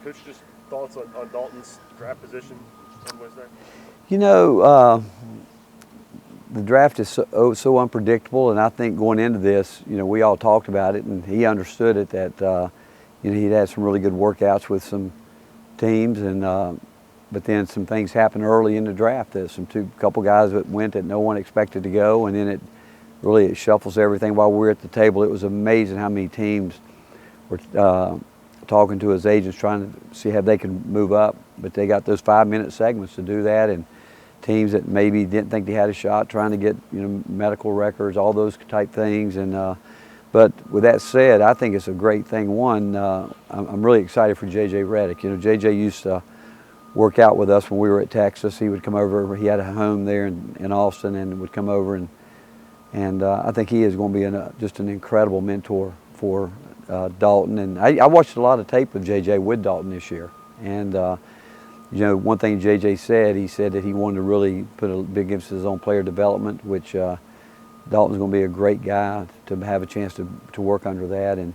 Coach, just thoughts on Dalton's draft position on Wednesday? You know, the draft is so unpredictable, and I think going into this, you know, we all talked about it, and he understood it that you know, he'd had some really good workouts with some teams, and but then some things happened early in the draft. There's couple guys that went that no one expected to go, and then it shuffles everything. While we were at the table, it was amazing how many teams were talking to his agents, trying to see how they can move up. But they got those 5-minute segments to do that, and teams that maybe didn't think they had a shot, trying to get, you know, medical records, all those type things. And but with that said, I think it's a great thing. One, I'm really excited for J.J. Redick. You know, J.J. used to work out with us when we were at Texas. He would come over. He had a home there in Austin, and would come over, and I think he is going to be just an incredible mentor for Dalton. And I watched a lot of tape with J.J. with Dalton this year, and you know, one thing J.J. said, he said that he wanted to really put a big emphasis on player development, which Dalton's going to be a great guy to have a chance to work under that. And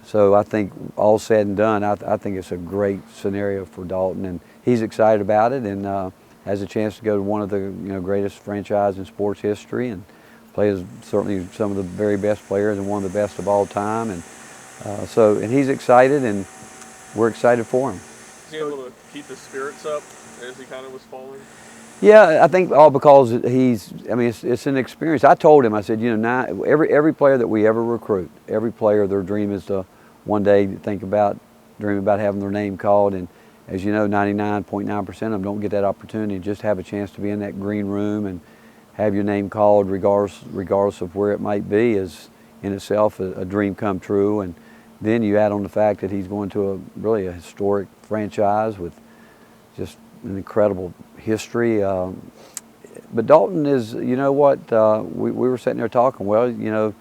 so I think all said and done, I think it's a great scenario for Dalton, and he's excited about it, and has a chance to go to one of the, you know, greatest franchise in sports history, and plays certainly some of the very best players and one of the best of all time. And and he's excited, and we're excited for him. Is he able to keep his spirits up as he kind of was falling? Yeah, I think all because I mean, it's an experience. I told him, I said, you know, every player that we ever recruit, every player, their dream is to one day dream about having their name called. And as you know, 99.9% of them don't get that opportunity. Just have a chance to be in that green room and have your name called, regardless of where it might be, is in itself a dream come true. And then you add on the fact that he's going to really a historic franchise with just an incredible history. But Dalton is, you know what, we were sitting there talking, well, you know,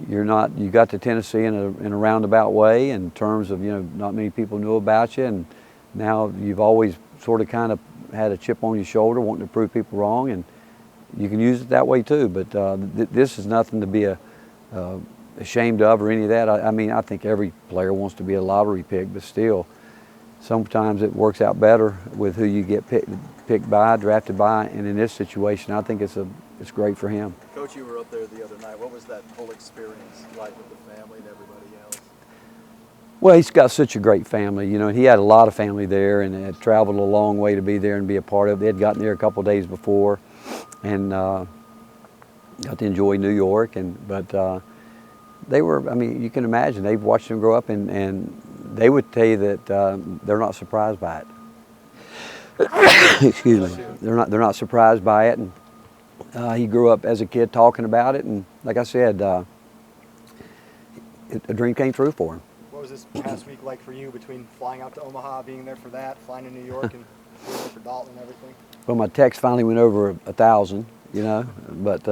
you got to Tennessee in a roundabout way in terms of, you know, not many people knew about you, and now you've always sort of kind of had a chip on your shoulder wanting to prove people wrong, and you can use it that way too. But this is nothing to be ashamed of or any of that. I mean, I think every player wants to be a lottery pick, but still, sometimes it works out better with who you get picked by, drafted by, and in this situation, I think it's great for him. Coach, you were up there the other night. What was that whole experience like with the family and everybody else? Well, he's got such a great family. You know, he had a lot of family there, and had traveled a long way to be there and be a part of it. They had gotten there a couple of days before, and got to enjoy New York. But they were, I mean, you can imagine, they've watched him grow up, and they would tell you that they're not surprised by it. Excuse me. They're not surprised by it, and he grew up as a kid talking about it, and like I said, a dream came true for him. What was this past week like for you, between flying out to Omaha, being there for that, flying to New York, and being there for Dalton and everything? Well, my text finally went over 1,000, you know, but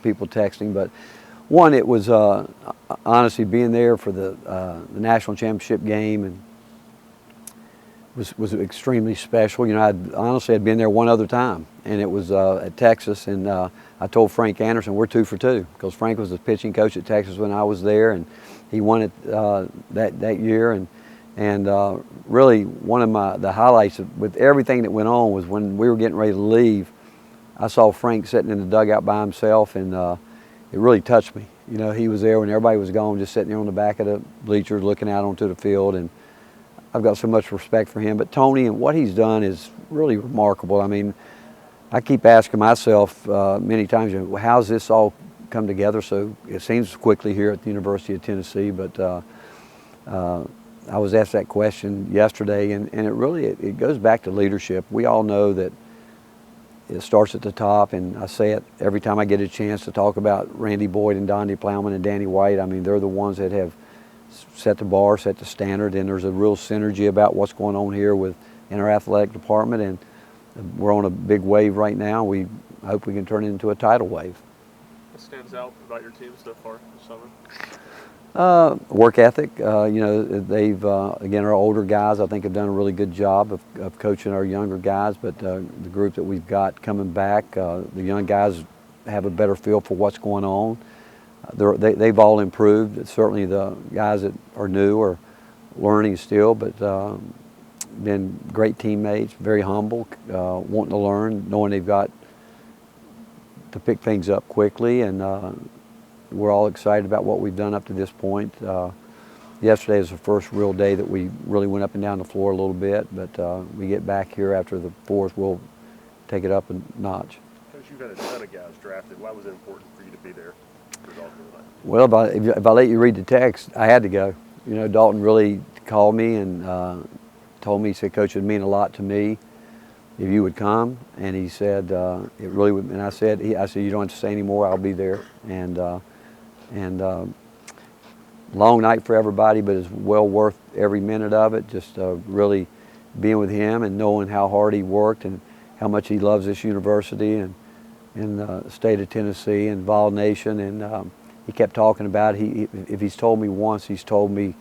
people texting. But one, it was honestly being there for the national championship game, and was extremely special. You know, I'd been there one other time, and it was at Texas, and I told Frank Anderson we're 2 for 2, because Frank was the pitching coach at Texas when I was there, and he won it that year. And really one of the highlights with everything that went on was when we were getting ready to leave, I saw Frank sitting in the dugout by himself, and it really touched me. You know, he was there when everybody was gone, just sitting there on the back of the bleachers looking out onto the field, and I've got so much respect for him. But Tony and what he's done is really remarkable. I mean, I keep asking myself many times, you know, how's this all come together? So it seems quickly here at the University of Tennessee, but I was asked that question yesterday, and it really goes back to leadership. We all know that it starts at the top, and I say it every time I get a chance to talk about Randy Boyd and Donnie Plowman and Danny White. I mean, they're the ones that have set the bar, set the standard, and there's a real synergy about what's going on here in our athletic department, and we're on a big wave right now. I hope we can turn it into a tidal wave. What stands out about your team so far this summer? Work ethic. You know, they've again, our older guys, I think, have done a really good job of coaching our younger guys. But the group that we've got coming back, the young guys have a better feel for what's going on. They've all improved. Certainly, the guys that are new are learning still. But been great teammates, very humble, wanting to learn, knowing they've got to pick things up quickly, and we're all excited about what we've done up to this point. Yesterday was the first real day that we really went up and down the floor a little bit, but we get back here after the fourth, we'll take it up a notch. Coach, you've had a ton of guys drafted. Why was it important for you to be there for Dalton tonight? Well, if I let you read the text, I had to go. You know, Dalton really called me and told me, he said, Coach, it would mean a lot to me if you would come. And he said, it really would. And I said, you don't have to say anymore, I'll be there. And long night for everybody, but it's well worth every minute of it. Just really being with him and knowing how hard he worked and how much he loves this university and in the state of Tennessee and Vol Nation. And he kept talking about it. If he's told me once, he's told me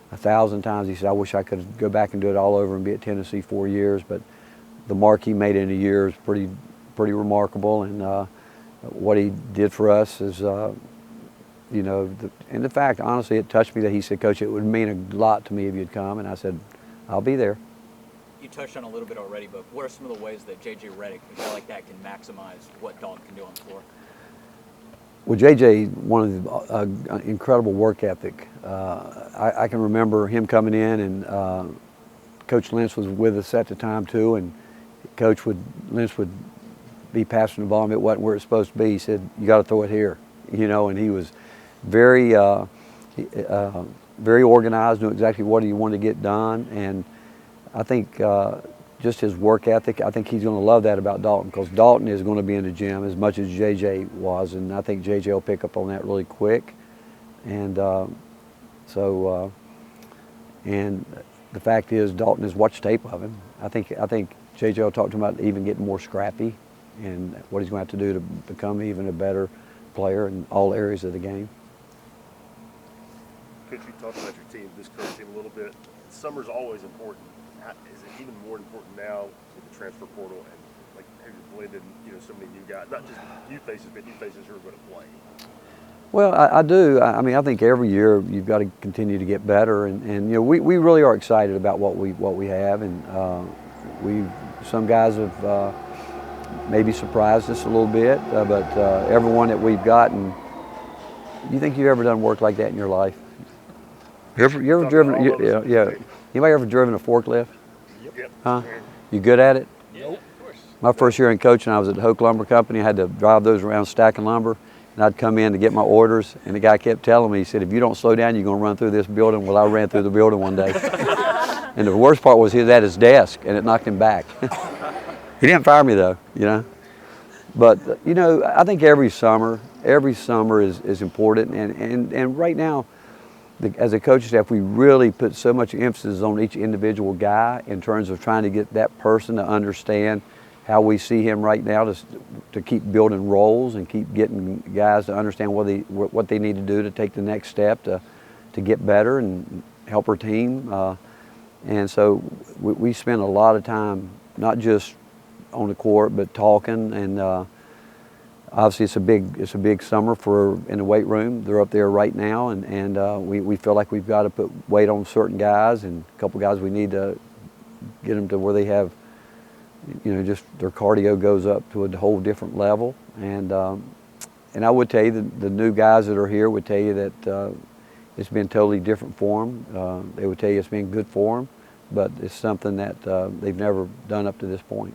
1,000 times. He said, I wish I could go back and do it all over and be at Tennessee 4 years. But the mark he made in a year is pretty remarkable. And what he did for us is, you know, and the fact, honestly, it touched me that he said, Coach, it would mean a lot to me if you'd come. And I said, I'll be there. You touched on a little bit already, but what are some of the ways that J.J. Redick, a guy like that, can maximize what Dalton can do on the floor? Well, J.J., one of the incredible work ethic. I can remember him coming in, and Coach Lentz was with us at the time too, and Lentz would be passing the ball, and it wasn't where it's supposed to be. He said, you got to throw it here, you know, and he was very organized, knew exactly what he wanted to get done, and I think just his work ethic, I think he's going to love that about Dalton, because Dalton is going to be in the gym as much as JJ was, and I think JJ will pick up on that really quick. And and the fact is, Dalton has watched tape of him. I think JJ will talk to him about even getting more scrappy and what he's going to have to do to become even a better player in all areas of the game. Coach, you talked about your team, this current team a little bit. Summer's always important. Is it even more important now with the transfer portal and like have you blended, you know, so many new guys, not just new faces, but new faces who are going to play? Well, I do. I mean, I think every year you've got to continue to get better, and you know, we really are excited about what we have, and some guys have maybe surprised us a little bit, but everyone that we've gotten, you think you've ever done work like that in your life? You ever driven? Yeah. Anybody ever driven a forklift? Yep. Huh? You good at it? Nope. Of course. My first year in coaching, I was at the Hoke Lumber Company. I had to drive those around stacking lumber, and I'd come in to get my orders, and the guy kept telling me, he said, if you don't slow down, you're going to run through this building. Well, I ran through the building one day. And the worst part was he was at his desk, and it knocked him back. He didn't fire me, though, you know. But, you know, I think every summer is important, and right now, as a coaching staff, we really put so much emphasis on each individual guy in terms of trying to get that person to understand how we see him right now, to keep building roles and keep getting guys to understand what they need to do to take the next step to get better and help our team. And so we spend a lot of time not just on the court, but talking, and obviously it's a big summer in the weight room. They're up there right now, and we feel like we've got to put weight on certain guys, and a couple guys we need to get them to where they have, you know, just their cardio goes up to a whole different level. And I would tell you that the new guys that are here would tell you that it's been totally different for them. They would tell you it's been good for them, but it's something that they've never done up to this point.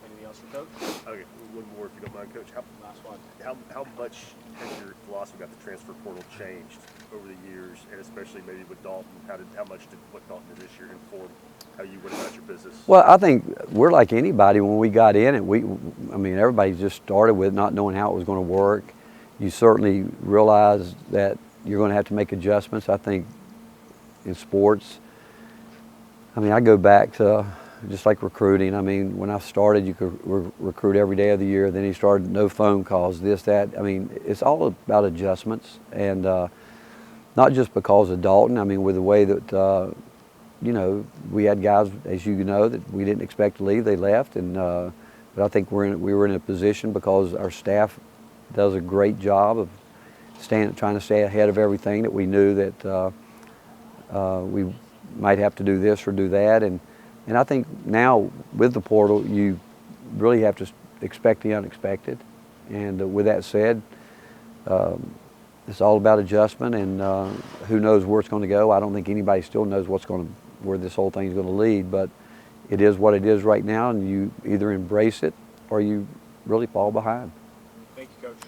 Anything else for Coach? Okay, one more if you don't mind, Coach. Last one. How much has your philosophy about the transfer portal changed over the years, and especially maybe with Dalton? How much did what Dalton did this year inform how you went about your business? Well, I think we're like anybody. When we got in it, I mean, everybody just started with not knowing how it was going to work. You certainly realize that you're going to have to make adjustments. I think in sports, I mean, I go back to just like recruiting. I mean, when I started, you could recruit every day of the year. Then he started no phone calls, this, that. I mean, it's all about adjustments, and not just because of Dalton. I mean, with the way that you know, we had guys, as you know, that we didn't expect to leave. They left, and but I think we were in a position because our staff does a great job of trying to stay ahead of everything, that we knew that might have to do this or do that. And I think now with the portal, you really have to expect the unexpected. And with that said, it's all about adjustment, and who knows where it's going to go. I don't think anybody still knows where this whole thing is going to lead, but it is what it is right now, and you either embrace it or you really fall behind.